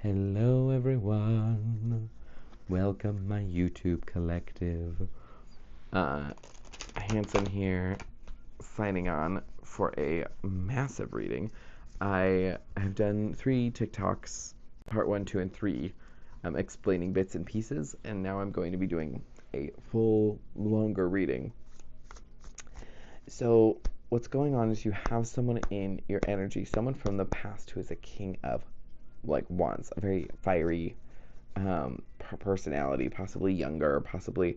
Hello everyone, welcome my YouTube collective. Hanson here, signing on for a massive reading. I have done 3 TikToks, part 1, 2, and 3, explaining bits and pieces, and now I'm going to be doing a full, longer reading. So what's going on is you have someone in your energy, someone from the past who is a king of wands, a very fiery personality, possibly younger, possibly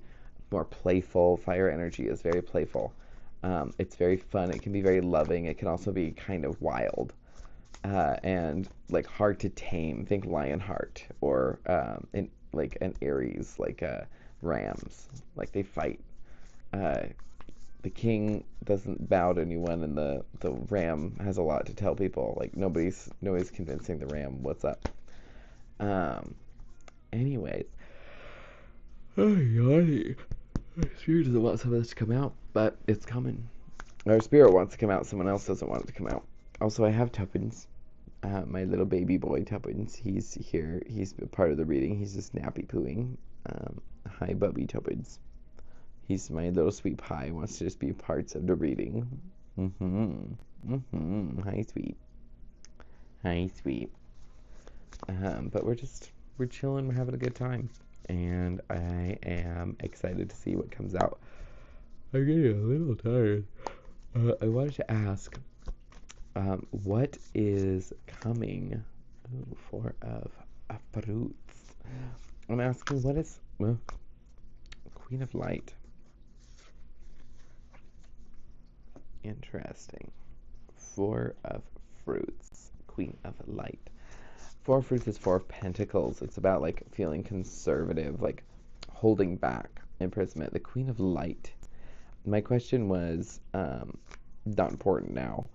more playful. Fire energy is very playful. It's very fun. It can be very loving. It can also be kind of wild and hard to tame. Think Lionheart or an Aries, Rams. They fight. The king doesn't bow to anyone, and the ram has a lot to tell people. Nobody's convincing the ram what's up. Anyways, yawning. Spirit doesn't want some of this to come out, but it's coming. Our spirit wants to come out. Someone else doesn't want it to come out. Also, I have Tuppence, my little baby boy Tuppence. He's here. He's part of the reading. He's just nappy pooing. Hi, Bubby Tuppence. He's my little sweet pie. Wants to just be parts of the reading. Hi, sweet. Hi, sweet. But we're chilling. We're having a good time, and I am excited to see what comes out. I'm getting a little tired. I wanted to ask, what is coming? Ooh, 4 of fruits. I'm asking, what is Queen of Light? Interesting. 4 of fruits, Queen of Light. 4 of fruits is 4 of pentacles. It's about feeling conservative, holding back, imprisonment. The Queen of Light. My question was not important now.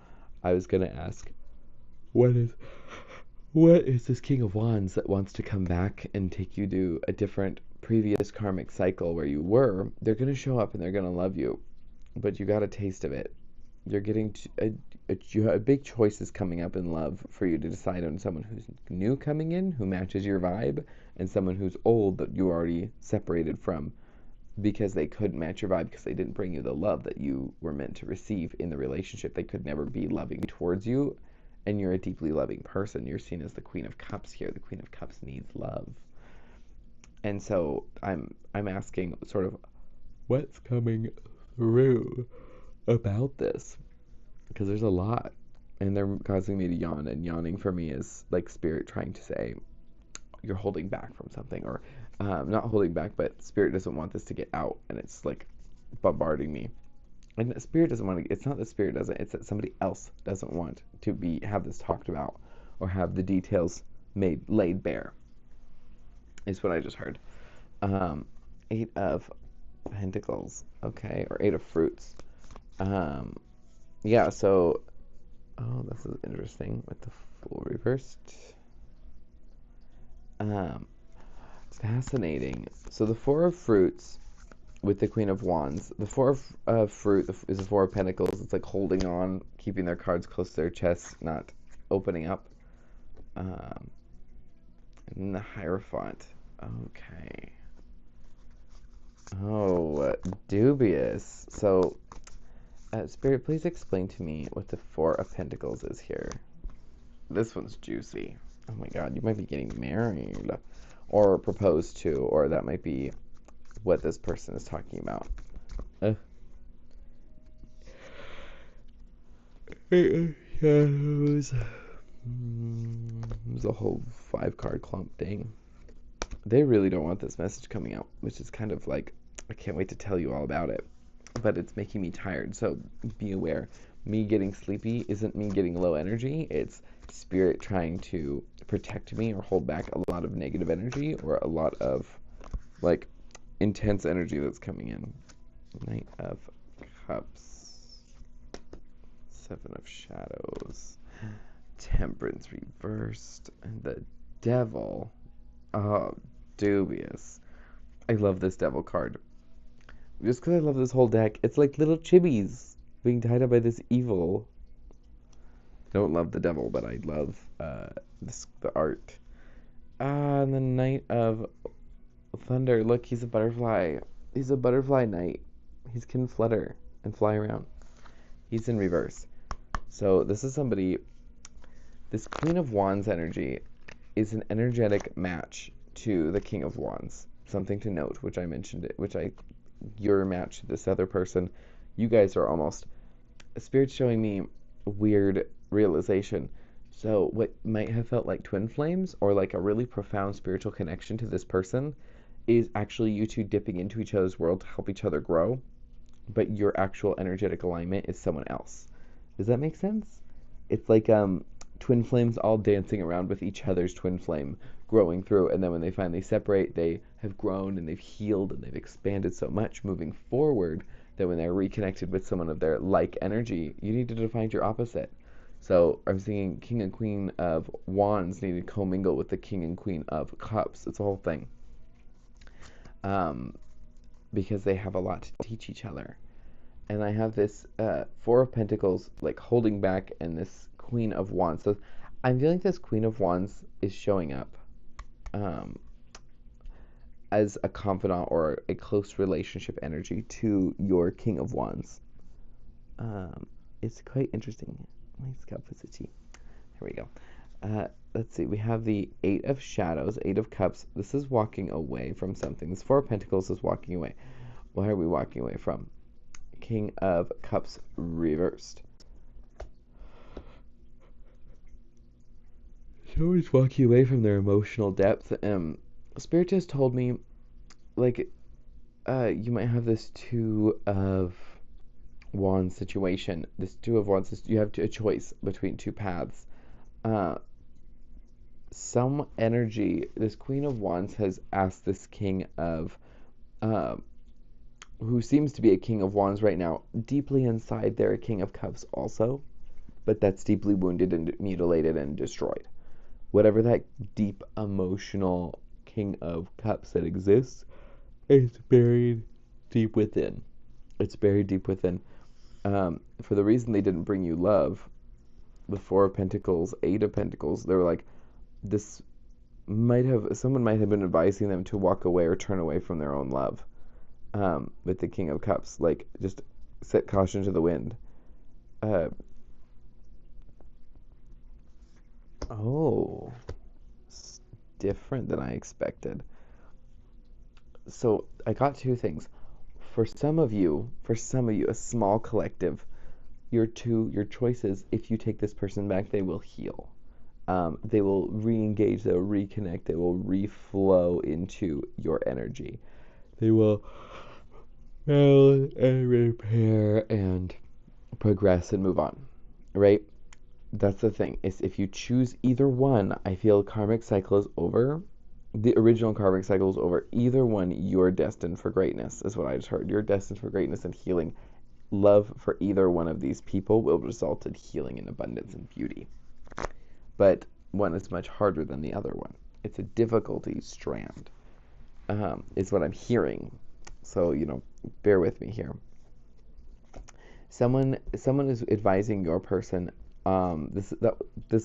I was gonna ask, what is this King of Wands that wants to come back and take you to a different previous karmic cycle where you were? They're gonna show up and they're gonna love you, but you got a taste of it. You're getting a big choices coming up in love for you to decide on someone who's new coming in, who matches your vibe, and someone who's old that you already separated from because they couldn't match your vibe, because they didn't bring you the love that you were meant to receive in the relationship. They could never be loving towards you, and you're a deeply loving person. You're seen as the Queen of Cups here. The Queen of Cups needs love. And so I'm asking sort of what's coming through about this, because there's a lot, and they're causing me to yawn, and yawning for me is spirit trying to say you're holding back from something, or not holding back, but spirit doesn't want this to get out, and it's bombarding me. And spirit doesn't want to. It's not that spirit doesn't. It's that somebody else doesn't want to have this talked about or have the details laid bare. Is what I just heard. 8 of Pentacles. Okay, or 8 of Fruits. Yeah, so, this is interesting with the Fool reversed. It's fascinating. So the 4 of Fruits with the Queen of Wands. The 4 of Fruit is the 4 of Pentacles. It's holding on, keeping their cards close to their chest, not opening up. And then the Hierophant. Okay. Oh, dubious. So, Spirit, please explain to me what the 4 of Pentacles is here. This one's juicy. Oh my god, you might be getting married or proposed to, or that might be what this person is talking about. Shadows. There's a whole 5-card clump thing. They really don't want this message coming out, which is kind of I can't wait to tell you all about it. But it's making me tired, so be aware. Me getting sleepy isn't me getting low energy. It's spirit trying to protect me or hold back a lot of negative energy or a lot of intense energy that's coming in. Knight of Cups. 7 of Shadows. Temperance reversed. And the Devil. Oh, dubious. I love this Devil card. Just because I love this whole deck. It's like little chibis being tied up by this evil. Don't love the Devil, but I love the art. And the Knight of Thunder. Look, he's a butterfly. He's a butterfly knight. He can flutter and fly around. He's in reverse. So this is somebody. This Queen of Wands energy is an energetic match to the King of Wands. Something to note, which I mentioned it, your match to this other person. You guys are almost. Spirit's showing me weird realization. So what might have felt like twin flames or like a really profound spiritual connection to this person is actually you two dipping into each other's world to help each other grow, but your actual energetic alignment is someone else. Does that make sense? It's like twin flames all dancing around with each other's twin flame, growing through, and then when they finally separate, they have grown and they've healed and they've expanded so much moving forward that when they're reconnected with someone of their like energy, you need to find your opposite. So I'm seeing King and Queen of Wands need to commingle with the King and Queen of Cups. It's a whole thing. Because they have a lot to teach each other. And I have this Four of Pentacles like holding back and this Queen of Wands. So I'm feeling this Queen of Wands is showing up as a confidant or a close relationship energy to your King of Wands. It's quite interesting. Nice capacity. Here we go. Let's see. We have the Eight of Shadows, Eight of Cups. This is walking away from something. This Four of Pentacles is walking away. What are we walking away from? King of Cups reversed. Someone's walking away from their emotional depth. Spirit just told me, like, you might have this Two of Wands situation. This Two of Wands, you have a choice between two paths. Some energy, this Queen of Wands has asked this King of, who seems to be a King of Wands right now, deeply inside they're a King of Cups also, but that's deeply wounded and mutilated and destroyed. Whatever that deep emotional King of Cups that exists, it's buried deep within. It's buried deep within. For the reason they didn't bring you love, the Four of Pentacles, Eight of Pentacles, they were like, someone might have been advising them to walk away or turn away from their own love. With the King of Cups, like, just set caution to the wind. It's different than I expected. So I got two things. For some of you, a small collective, your choices, if you take this person back, they will heal. They will re-engage, they will reconnect, they will reflow into your energy. They will heal and repair and progress and move on, right? That's the thing, is if you choose either one, I feel karmic cycle is over. The original karmic cycle is over. Either one, you're destined for greatness, is what I just heard. You're destined for greatness and healing. Love for either one of these people will result in healing and abundance and beauty. But one is much harder than the other one. It's a difficulty strand, is what I'm hearing. So, bear with me here. Someone is advising your person. This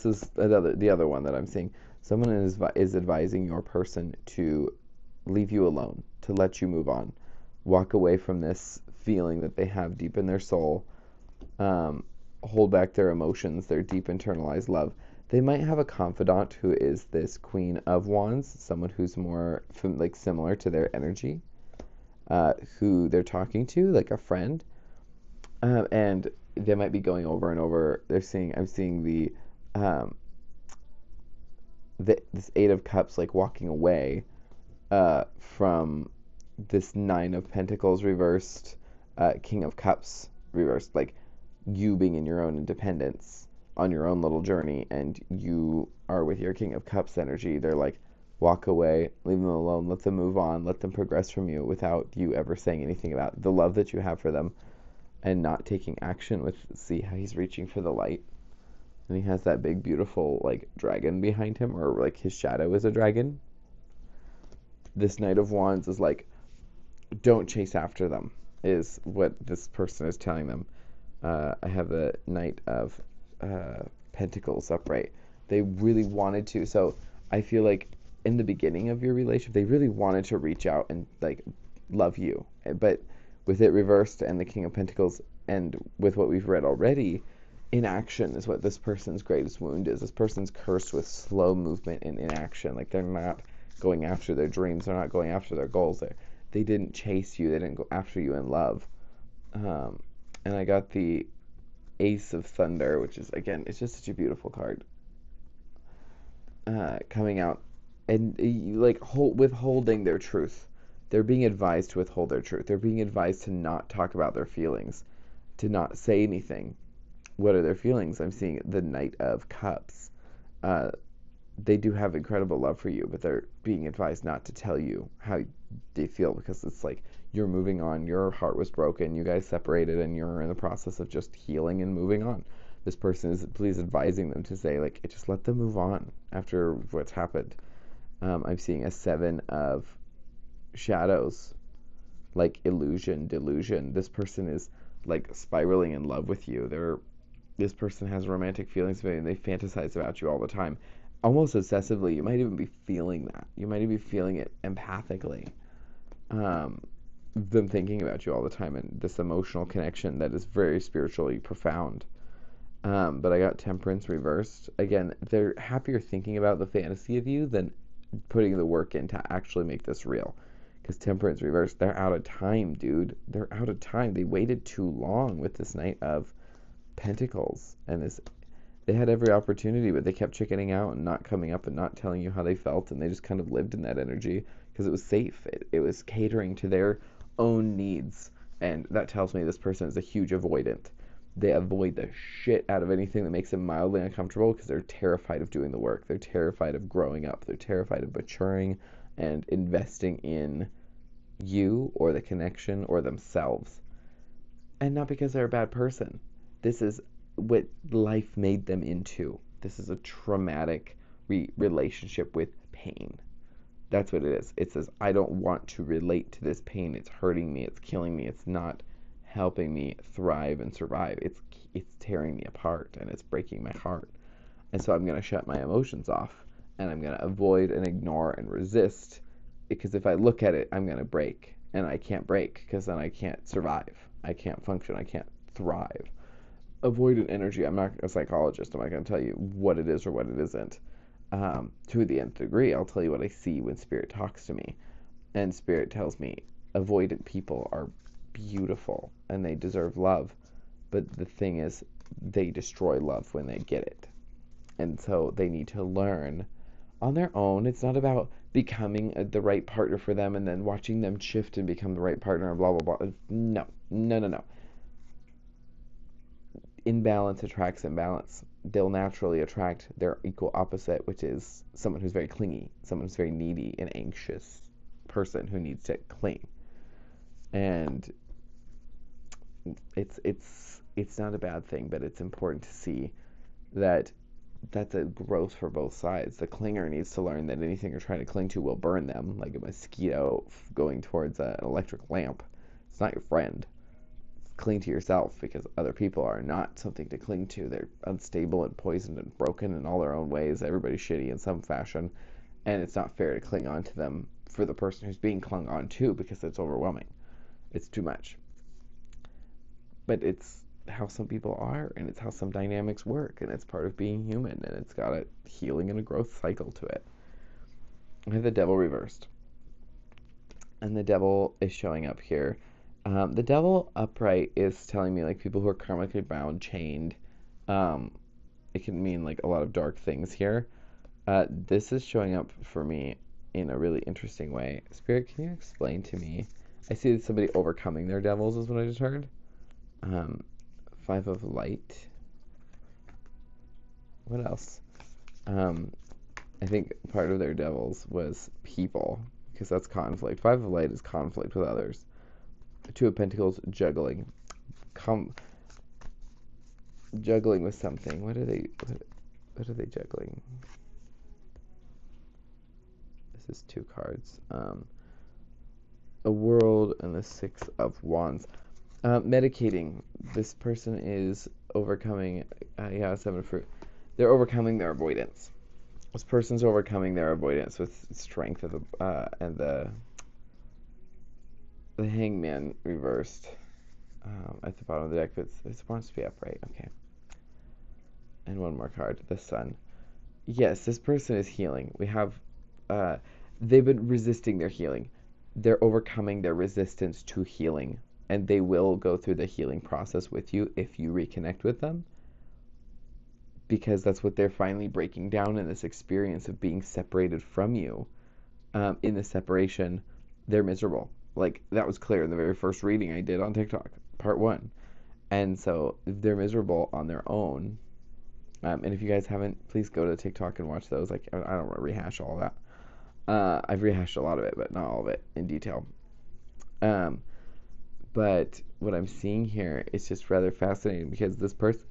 is the other one that I'm seeing. Someone is advising your person to leave you alone, to let you move on, walk away from this feeling that they have deep in their soul, hold back their emotions, their deep internalized love. They might have a confidant who is this Queen of Wands, someone who's more similar to their energy, who they're talking to, like a friend, and they might be going over and over. I'm seeing this Eight of Cups like walking away from this Nine of Pentacles reversed, King of Cups reversed, like you being in your own independence on your own little journey, and you are with your King of Cups energy. They're like, walk away, leave them alone, let them move on, let them progress from you without you ever saying anything about the love that you have for them, and not taking action with, see how he's reaching for the light, and he has that big beautiful like dragon behind him, or like his shadow is a dragon. This Knight of Wands is like, don't chase after them, is what this person is telling them. I have the Knight of Pentacles upright. They really wanted to. So I feel like in the beginning of your relationship, they really wanted to reach out and like love you. But with it reversed and the King of Pentacles, and with what we've read already, inaction is what this person's greatest wound is. This person's cursed with slow movement and inaction. Like they're not going after their dreams. They're not going after their goals. They didn't chase you. They didn't go after you in love. And I got the Ace of Thunder, which is, again, it's just such a beautiful card. Coming out and like withholding their truth. They're being advised to withhold their truth. They're being advised to not talk about their feelings, to not say anything. What are their feelings? I'm seeing the Knight of Cups. They do have incredible love for you, but they're being advised not to tell you how they feel, because it's like you're moving on. Your heart was broken. You guys separated, and you're in the process of just healing and moving on. This person is please advising them to say, like, just let them move on after what's happened. I'm seeing a Seven of Shadows, like illusion, delusion. This person is like spiraling in love with you. This person has romantic feelings for you, and they fantasize about you all the time, almost obsessively. You might even be feeling that. You might even be feeling it empathically. Them thinking about you all the time, and this emotional connection that is very spiritually profound. But I got Temperance reversed. Again, they're happier thinking about the fantasy of you than putting the work in to actually make this real. Because Temperance reversed, they're out of time, dude. They're out of time. They waited too long with this Knight of Pentacles. And they had every opportunity, but they kept chickening out and not coming up and not telling you how they felt. And they just kind of lived in that energy because it was safe. It was catering to their own needs. And that tells me this person is a huge avoidant. They avoid the shit out of anything that makes them mildly uncomfortable because they're terrified of doing the work. They're terrified of growing up. They're terrified of maturing and investing in you or the connection or themselves. And not because they're a bad person. This is what life made them into. This is a traumatic relationship with pain. That's what it is. It says, I don't want to relate to this pain. It's hurting me. It's killing me. It's not helping me thrive and survive. It's tearing me apart, and it's breaking my heart. And so I'm going to shut my emotions off, and I'm going to avoid and ignore and resist, because if I look at it, I'm going to break, and I can't break because then I can't survive. I can't function. I can't thrive. Avoidant energy. I'm not a psychologist. I'm not going to tell you what it is or what it isn't. To the nth degree, I'll tell you what I see when Spirit talks to me. And Spirit tells me avoidant people are beautiful and they deserve love, but the thing is, they destroy love when they get it, and so they need to learn on their own. It's not about becoming the right partner for them and then watching them shift and become the right partner and blah blah blah. No. Imbalance attracts imbalance. They'll naturally attract their equal opposite, which is someone who's very clingy, someone who's very needy and anxious person who needs to cling. And it's not a bad thing, but it's important to see that that's a growth for both sides. The clinger needs to learn that anything you're trying to cling to will burn them, like a mosquito going towards an electric lamp. It's not your friend. Cling to yourself, because other people are not something to cling to. They're unstable and poisoned and broken in all their own ways. Everybody's shitty in some fashion, and it's not fair to cling on to them for the person who's being clung on to, because it's overwhelming. It's too much. But it's how some people are, and it's how some dynamics work, and it's part of being human, and it's got a healing and a growth cycle to it. I have the Devil reversed, and the Devil is showing up here. The Devil upright is telling me like people who are karmically bound, chained. It can mean like a lot of dark things here. This is showing up for me in a really interesting way. Spirit, can you explain to me? I see somebody overcoming their devils is what I just heard. Five of Light. What else? I think part of their devils was people, because that's conflict. Five of Light is conflict with others. Two of Pentacles, juggling. Juggling with something. What are they juggling? This is two cards. A World and the Six of Wands. Medicating. This person is overcoming, Seven of Fruit. They're overcoming their avoidance. This person's overcoming their avoidance with strength of and the hangman reversed at the bottom of the deck. But it wants to be upright. Okay. And one more card, the sun. Yes, this person is healing. We have, they've been resisting their healing. They're overcoming their resistance to healing, and they will go through the healing process with you if you reconnect with them, because that's what they're finally breaking down in this experience of being separated from you. In the separation, they're miserable. Like, that was clear in the very first reading I did on TikTok, part 1. And so they're miserable on their own. And if you guys haven't, please go to TikTok and watch those. Like, I don't want to rehash all that. I've rehashed a lot of it, but not all of it in detail. But what I'm seeing here is just rather fascinating, because this person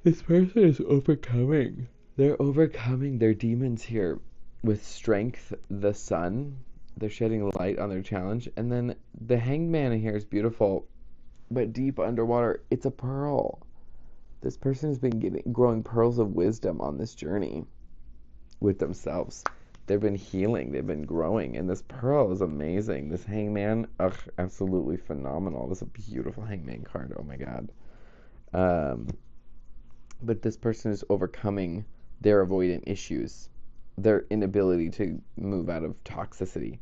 is overcoming. They're overcoming their demons here with strength, the sun. They're shedding light on their challenge. And then the hanged man in here is beautiful, but deep underwater, it's a pearl. This person has been growing pearls of wisdom on this journey with themselves. They've been healing, they've been growing, and this pearl is amazing. This hangman, absolutely phenomenal. This is a beautiful hangman card. Oh my god. But this person is overcoming their avoidant issues, their inability to move out of toxicity.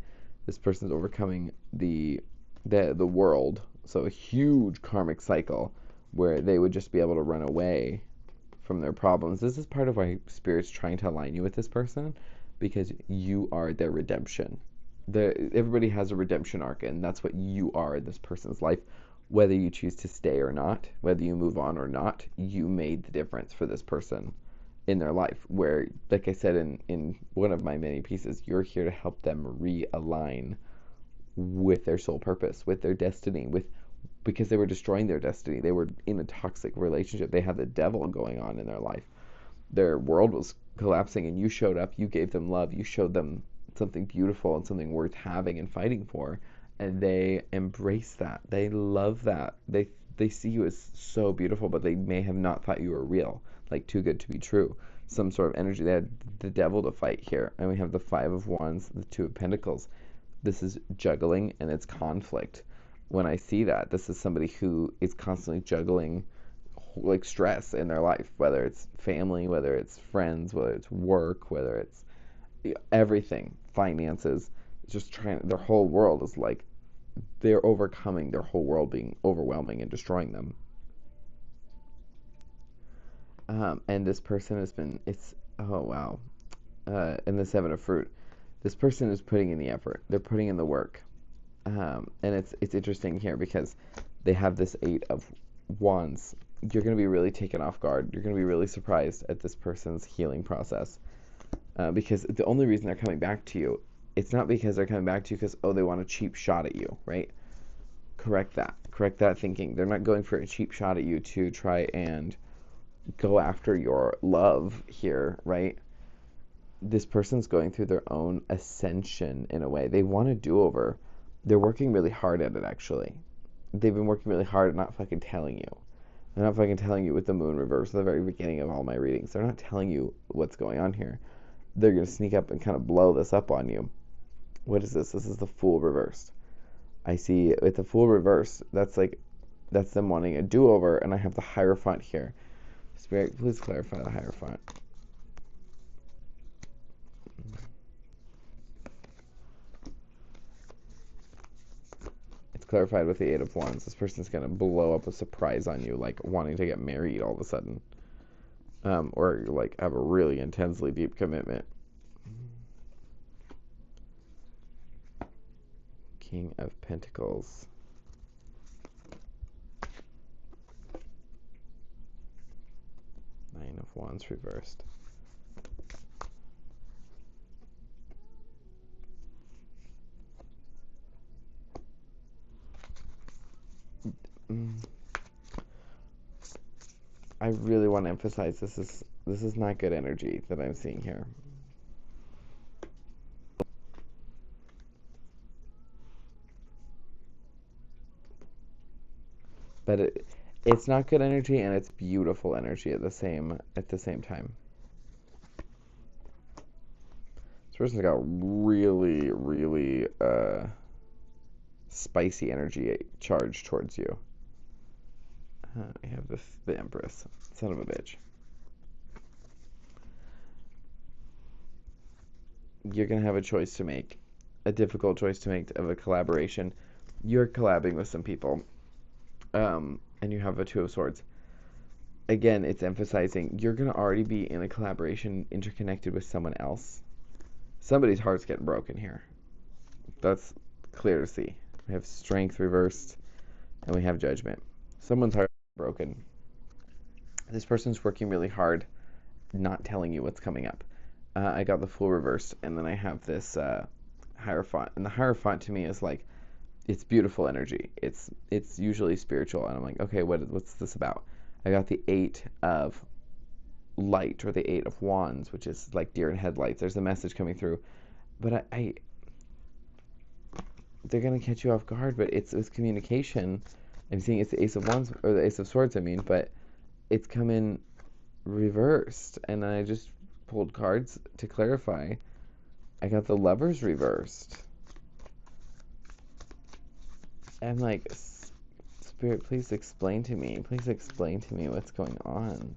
This person is overcoming the world, so a huge karmic cycle where they would just be able to run away from their problems. This is part of why Spirit's trying to align you with this person, because you are their redemption. Everybody has a redemption arc, and that's what you are in this person's life. Whether you choose to stay or not, whether you move on or not, you made the difference for this person in their life. Where, like I said in one of my many pieces, you're here to help them realign with their soul purpose, with their destiny, because they were destroying their destiny. They were in a toxic relationship. They had the devil going on in their life. Their world was collapsing, and you showed up. You gave them love. You showed them something beautiful and something worth having and fighting for, and they embrace that. They love that. They see you as so beautiful, but they may have not thought you were real, like too good to be true. Some sort of energy. They had the devil to fight here, and we have the Five of Wands, the Two of Pentacles. This is juggling, and it's conflict. When I see that, this is somebody who is constantly juggling like stress in their life, whether it's family, whether it's friends, whether it's work, whether it's everything, finances. Just trying, their whole world is like they're overcoming their whole world being overwhelming and destroying them. And this person has been, oh wow. And the Seven of Fruit, this person is putting in the effort. They're putting in the work. And it's interesting here because they have this Eight of Wands. You're going to be really taken off guard. You're going to be really surprised at this person's healing process. Because the only reason they're coming back to you, it's not because they're coming back to you because, oh, they want a cheap shot at you, right? Correct that thinking. They're not going for a cheap shot at you to try and go after your love here, right? This person's going through their own ascension in a way. They want a do-over. They're working really hard at it, actually. They've been working really hard at not fucking telling you. They're not fucking telling you with the moon reverse at the very beginning of all my readings. They're not telling you what's going on here. They're going to sneak up and kind of blow this up on you. What is this? This is the Fool reversed. I see with the Fool reverse, that's them wanting a do-over, and I have the Hierophant here. Spirit, please clarify the Hierophant. It's clarified with the Eight of Wands. This person's going to blow up a surprise on you, like wanting to get married all of a sudden. Or like have a really intensely deep commitment. King of Pentacles. Nine of Wands reversed. I really want to emphasize this is not good energy that I'm seeing here. But it's not good energy, and it's beautiful energy at the same time. This person's got really, really spicy energy charged towards you. I have the Empress. Son of a bitch. You're going to have a choice to make. A difficult choice to make of a collaboration. You're collabing with some people. And you have a Two of Swords. Again, it's emphasizing you're going to already be in a collaboration interconnected with someone else. Somebody's heart's getting broken here. That's clear to see. We have Strength reversed, and we have Judgment. Someone's heart is broken. This person's working really hard, not telling you what's coming up. I got the Fool reversed, and then I have this Hierophant. And the Hierophant to me is like, it's beautiful energy. It's usually spiritual, and I'm like, okay, what's this about? I got the 8 of light, or the 8 of wands, which is like deer in headlights. There's a message coming through, but they're gonna catch you off guard. But it's communication. I'm seeing it's the Ace of Wands, or the Ace of Swords, I mean, but it's coming reversed, and I just pulled cards to clarify. I got the Lovers reversed. I'm like, Spirit, please explain to me. Please explain to me what's going on.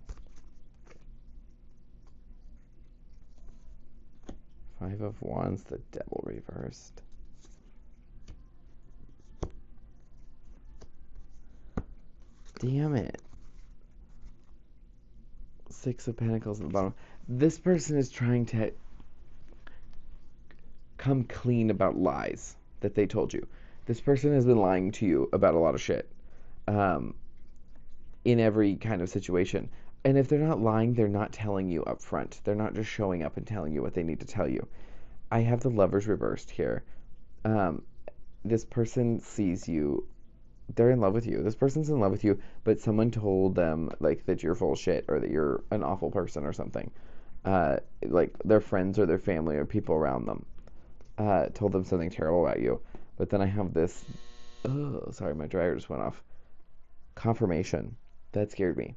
5 of Wands, the Devil reversed. Damn it. 6 of Pentacles at the bottom. This person is trying to come clean about lies that they told you. This person has been lying to you about a lot of shit in every kind of situation. And if they're not lying, they're not telling you up front. They're not just showing up and telling you what they need to tell you. I have the Lovers reversed here. This person sees you. They're in love with you. This person's in love with you, but someone told them like that you're full of shit, or that you're an awful person or something. Like their friends or their family or people around them told them something terrible about you. But then I have this, oh, sorry, my dryer just went off. Confirmation. That scared me.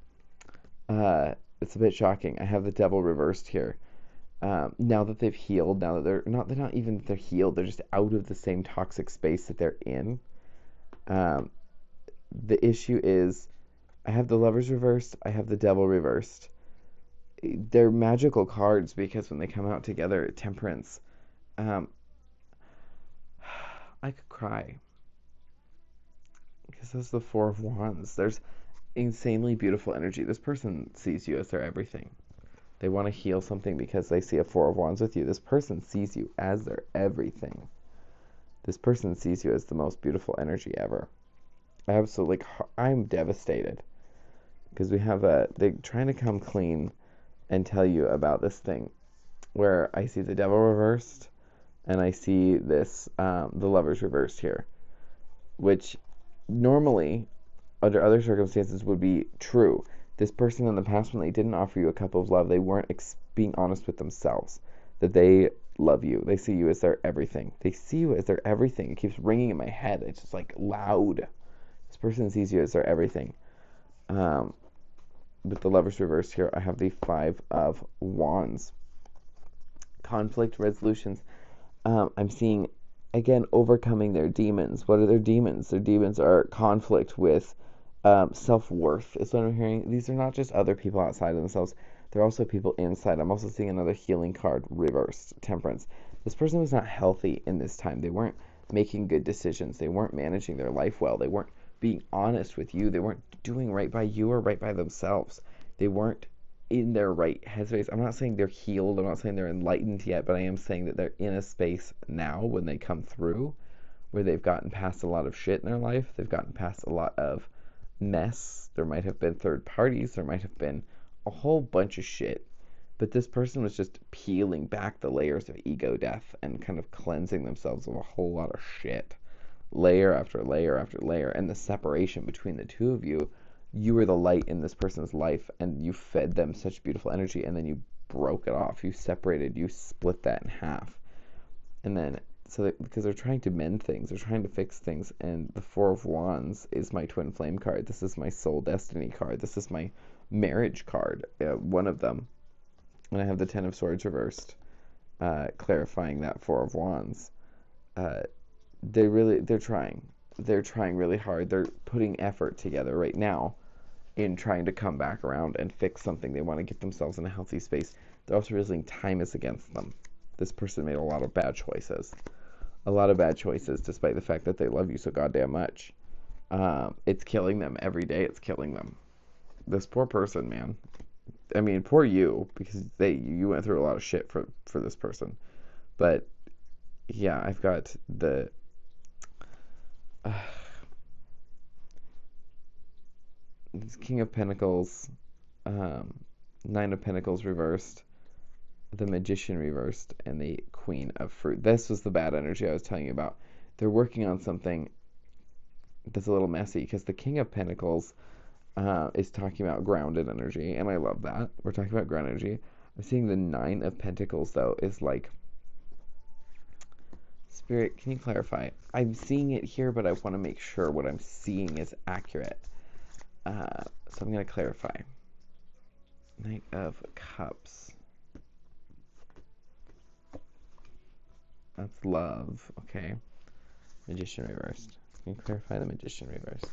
It's a bit shocking. I have the Devil reversed here. Now that they've healed, now that they're not even they're healed, they're just out of the same toxic space that they're in. The issue is, I have the Lovers reversed, I have the Devil reversed. They're magical cards because when they come out together, Temperance. I could cry. Because that's the 4 of Wands. There's insanely beautiful energy. This person sees you as their everything. They want to heal something because they see a 4 of Wands with you. This person sees you as their everything. This person sees you as the most beautiful energy ever. Absolutely, I'm devastated. Because we have they're trying to come clean and tell you about this thing. Where I see the Devil reversed, and I see this, the Lovers reversed here. Which normally, under other circumstances, would be true. This person in the past, when they didn't offer you a cup of love, they weren't being honest with themselves. That they love you. They see you as their everything. They see you as their everything. It keeps ringing in my head. It's just like loud. This person sees you as their everything. With the Lovers reversed here, I have the 5 of Wands. Conflict resolutions. I'm seeing, again, overcoming their demons. What are their demons? Their demons are conflict with self-worth, is what I'm hearing. These are not just other people outside of themselves. They're also people inside. I'm also seeing another healing card reversed, Temperance. This person was not healthy in this time. They weren't making good decisions. They weren't managing their life well. They weren't being honest with you. They weren't doing right by you or right by themselves. They weren't in their right headspace. I'm not saying they're healed. I'm not saying they're enlightened yet, but I am saying that they're in a space now when they come through where they've gotten past a lot of shit in their life. They've gotten past a lot of mess. There might have been third parties. There might have been a whole bunch of shit. But this person was just peeling back the layers of ego death and kind of cleansing themselves of a whole lot of shit. Layer after layer after layer. And the separation between the two of you, you were the light in this person's life, and you fed them such beautiful energy, and then you broke it off. You separated, you split that in half. And then, because they're trying to mend things, they're trying to fix things, and the 4 of Wands is my Twin Flame card. This is my Soul Destiny card. This is my marriage card, one of them. And I have the 10 of Swords reversed. clarifying that Four of Wands. Uh, they're trying really hard. They're putting effort together right now in trying to come back around and fix something. They want to get themselves in a healthy space. They're also realizing time is against them. This person made a lot of bad choices. A lot of bad choices, despite the fact that they love you so goddamn much. It's killing them every day. It's killing them. This poor person, man. I mean, poor you, because you went through a lot of shit for this person. But yeah, I've got the King of Pentacles, Nine of Pentacles reversed, the Magician reversed, and the Queen of Fruit. This was the bad energy I was telling you about. They're working on something that's a little messy because the King of Pentacles is talking about grounded energy, and I love that. We're talking about ground energy. I'm seeing the Nine of Pentacles, though, is like, Spirit, can you clarify? I'm seeing it here, but I want to make sure what I'm seeing is accurate. So I'm going to clarify. Knight of Cups. That's love, okay. Magician reversed. Can you clarify the Magician reversed?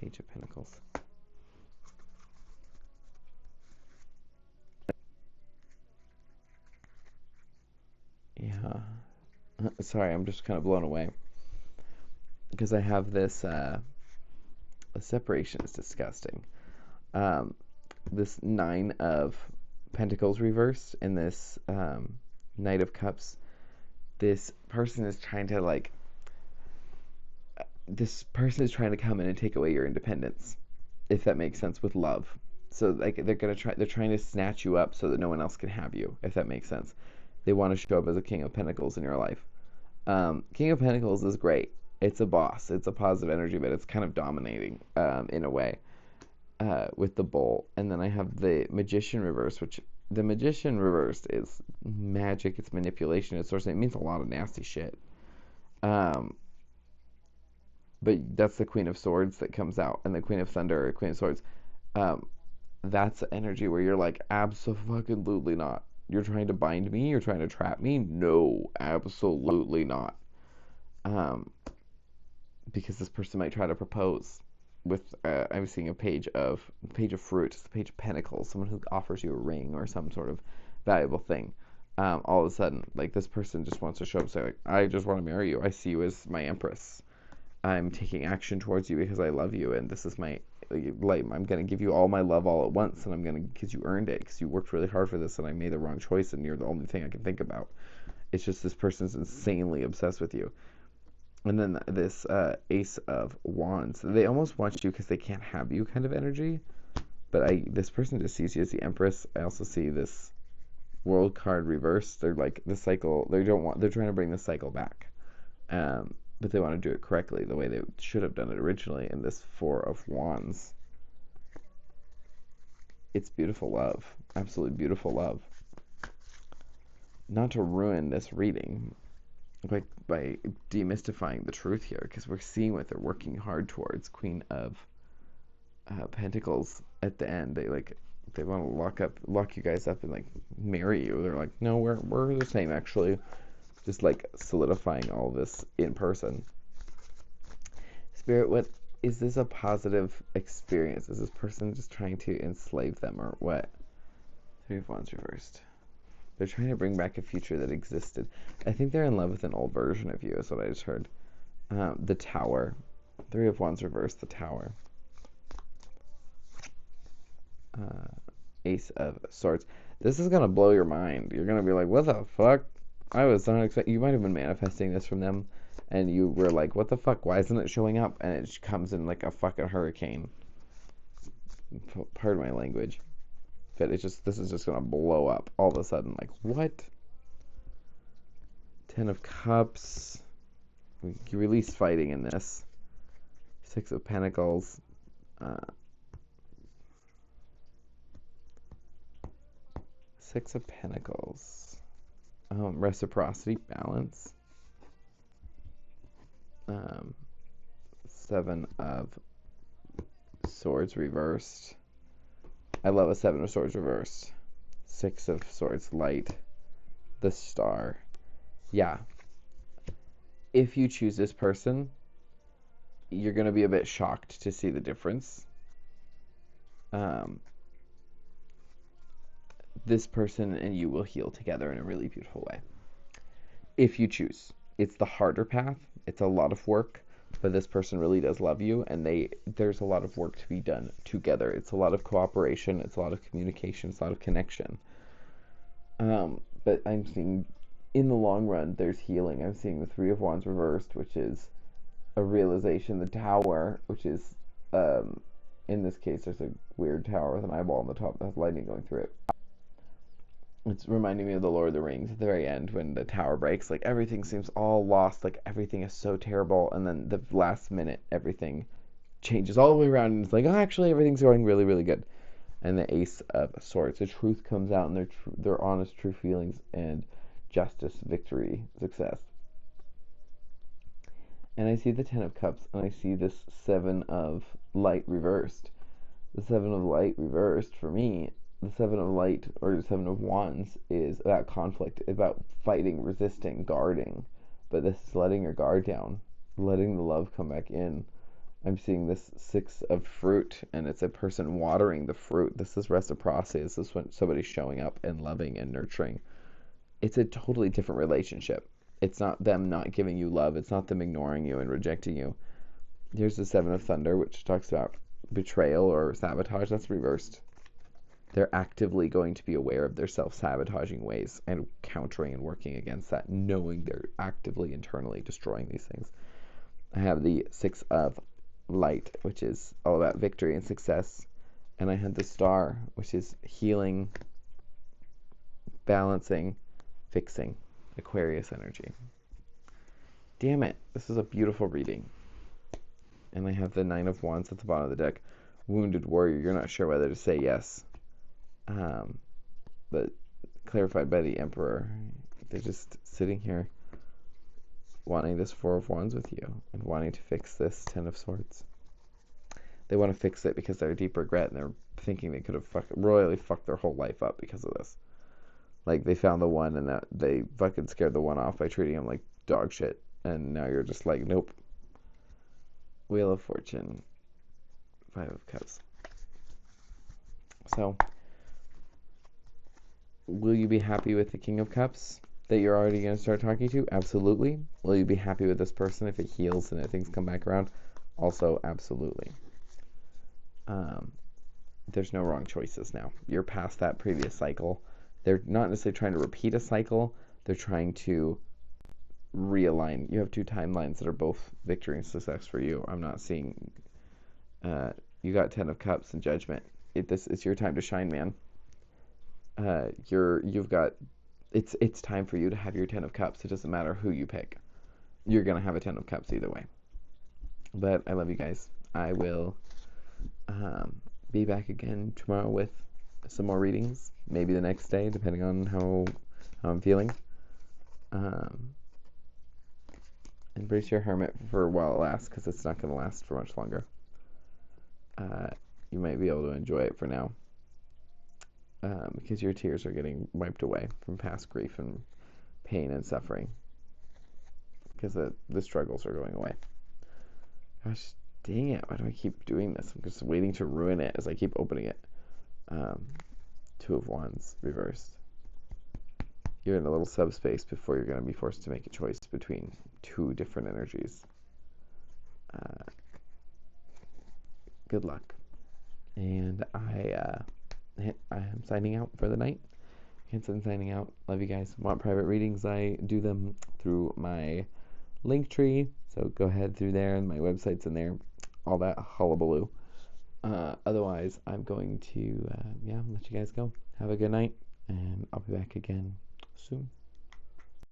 Page of Pentacles. Yeah. Sorry, I'm just kind of blown away. Because I have this, a separation is disgusting. This Nine of Pentacles reversed and this Knight of Cups. This person is trying to come in and take away your independence, if that makes sense, with love. So like they're trying to snatch you up so that no one else can have you, if that makes sense. They want to show up as a King of Pentacles in your life. King of Pentacles is great. It's a boss. It's a positive energy, but it's kind of dominating in a way with the Bull. And then I have the Magician reverse, which the Magician reversed is magic. It's manipulation. It's sorcery. It means a lot of nasty shit. But that's the Queen of Swords that comes out, and the Queen of Thunder, or Queen of Swords. That's the energy where you're like, absolutely not. You're trying to bind me? You're trying to trap me? No, absolutely not. Because this person might try to propose with, I'm seeing a page of fruit, it's the Page of Pentacles, someone who offers you a ring or some sort of valuable thing. All of a sudden, like, this person just wants to show up and say, like, I just want to marry you. I see you as my empress. I'm taking action towards you because I love you, and this is my, like, I'm going to give you all my love all at once, and I'm going to, because you earned it, because you worked really hard for this, and I made the wrong choice, and you're the only thing I can think about. It's just this person's insanely obsessed with you. And then this Ace of Wands, they almost want you because they can't have you kind of energy, but this person just sees you as the Empress. I also see this World card reversed. They're like, the cycle, they're trying to bring the cycle back. But they want to do it correctly, the way they should have done it originally. In this Four of Wands, it's beautiful love, absolutely beautiful love. Not to ruin this reading, like by demystifying the truth here, because we're seeing what they're working hard towards. Queen of Pentacles at the end, they want to lock you guys up and like marry you. They're like, no, we're the same actually. Just like solidifying all this in person. Spirit, what is this a positive experience? Is this person just trying to enslave them, or what? Three of Wands reversed. They're trying to bring back a future that existed. I think they're in love with an old version of you, is what I just heard. The Tower. Three of Wands reversed, the Tower. Ace of Swords. This is going to blow your mind. You're going to be like, what the fuck? I was not expecting. You might have been manifesting this from them, and you were like, what the fuck? Why isn't it showing up? And it comes in like a fucking hurricane. Pardon my language. But this is just gonna blow up all of a sudden. Like, what? Ten of Cups. You release fighting in this. Six of Pentacles. Six of Pentacles. Reciprocity, balance. Seven of Swords reversed. I love a Seven of Swords reversed. Six of Swords light. The Star. Yeah. If you choose this person, you're going to be a bit shocked to see the difference. This person and you will heal together in a really beautiful way. If you choose. It's the harder path. It's a lot of work, but this person really does love you, and there's a lot of work to be done together. It's a lot of cooperation. It's a lot of communication. It's a lot of connection. But I'm seeing, in the long run, there's healing. I'm seeing the Three of Wands reversed, which is a realization. The Tower, which is, in this case, there's a weird tower with an eyeball on the top that has lightning going through it. It's reminding me of the Lord of the Rings at the very end when the tower breaks. Like, everything seems all lost. Like, everything is so terrible. And then the last minute, everything changes all the way around. And it's like, oh, actually, everything's going really, really good. And the Ace of Swords. The truth comes out, and their honest, true feelings, and justice, victory, success. And I see the Ten of Cups, and I see this Seven of Light reversed. The Seven of Light reversed, for me, the Seven of Light, or the Seven of Wands, is about conflict, about fighting, resisting, guarding. But this is letting your guard down, letting the love come back in. I'm seeing this Six of Fruit, and it's a person watering the fruit. This is reciprocity. This is when somebody's showing up and loving and nurturing. It's a totally different relationship. It's not them not giving you love. It's not them ignoring you and rejecting you. Here's the Seven of Thunder, which talks about betrayal or sabotage. That's reversed. They're actively going to be aware of their self-sabotaging ways and countering and working against that, knowing they're actively internally destroying these things. I have the Six of Light, which is all about victory and success. And I had the Star, which is healing, balancing, fixing, Aquarius energy. Damn it, this is a beautiful reading. And I have the Nine of Wands at the bottom of the deck. Wounded Warrior, you're not sure whether to say yes. But clarified by the Emperor. They're just sitting here wanting this Four of Wands with you and wanting to fix this Ten of Swords. They want to fix it because they're a deep regret, and they're thinking they could have royally fucked their whole life up because of this. Like, they found the one, and that they fucking scared the one off by treating him like dog shit, and now you're just like, nope. Wheel of Fortune, Five of Cups. So, will you be happy with the King of Cups that you're already going to start talking to? Absolutely. Will you be happy with this person if it heals and if things come back around? Also, absolutely. There's no wrong choices now. You're past that previous cycle. They're not necessarily trying to repeat a cycle. They're trying to realign. You have two timelines that are both victory and success for you. I'm not seeing... you got Ten of Cups and Judgment. It's your time to shine, man. You've got... It's time for you to have your Ten of Cups. It doesn't matter who you pick. You're going to have a Ten of Cups either way. But I love you guys. I will be back again tomorrow with some more readings. Maybe the next day, depending on how I'm feeling. Embrace your hermit for while it lasts, because it's not going to last for much longer. You might be able to enjoy it for now. Because your tears are getting wiped away from past grief and pain and suffering. Because the struggles are going away. Gosh, dang it. Why do I keep doing this? I'm just waiting to ruin it as I keep opening it. Two of Wands reversed. You're in a little subspace before you're going to be forced to make a choice between two different energies. Good luck. And I am signing out for the night. Hanson signing out. Love you guys. Want private readings? I do them through my Linktree. So go ahead through there, and my website's in there. All that hullabaloo. Otherwise, I'm going to let you guys go. Have a good night, and I'll be back again soon.